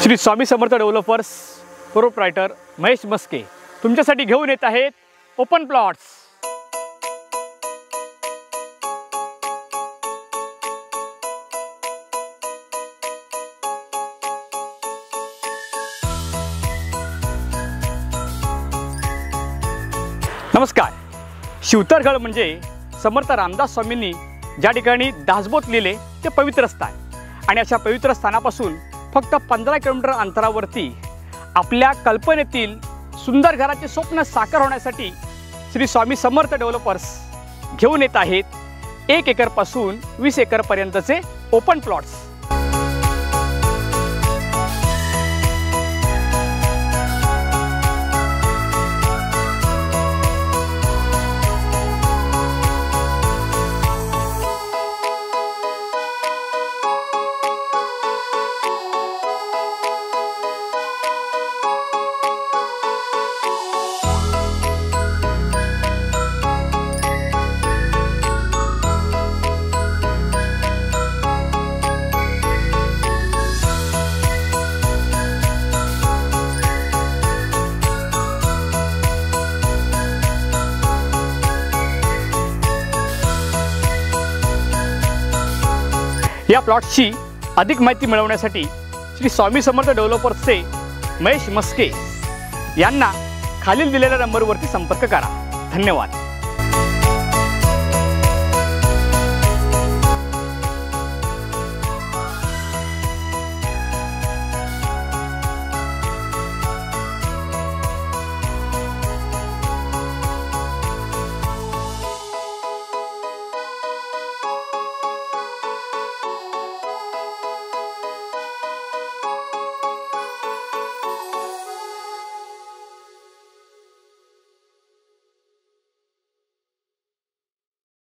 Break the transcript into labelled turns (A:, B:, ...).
A: Shri Swami Samarth developers proprietor Mahesh Maske तुमच्यासाठी घेऊन येत आहेत ओपन प्लॉट्स। नमस्कार। शिवतरगड म्हणजे समर्थ रामदास स्वामींनी ज्या ठिकाणी दासबोध लिहिले ते पवित्र स्थान आणि अशा पवित्र स्थानापासून फक्त 15 किलोमीटर अंतरावरती आपल्या कल्पनेतील सुंदर घराचे स्वप्न साकार होण्यासाठी श्री स्वामी समर्थ डेव्हलपर्स घेऊन येत आहेत 1 एकरपासून 20 एकरपर्यंतचे ओपन प्लॉट्स। या प्लॉट्सची अधिक माहिती मिळवण्यासाठी श्री स्वामी समर्थ डेव्हलपर्सचे महेश मस्के यांना खालील दिलेल्या नंबरवरती संपर्क करा। धन्यवाद।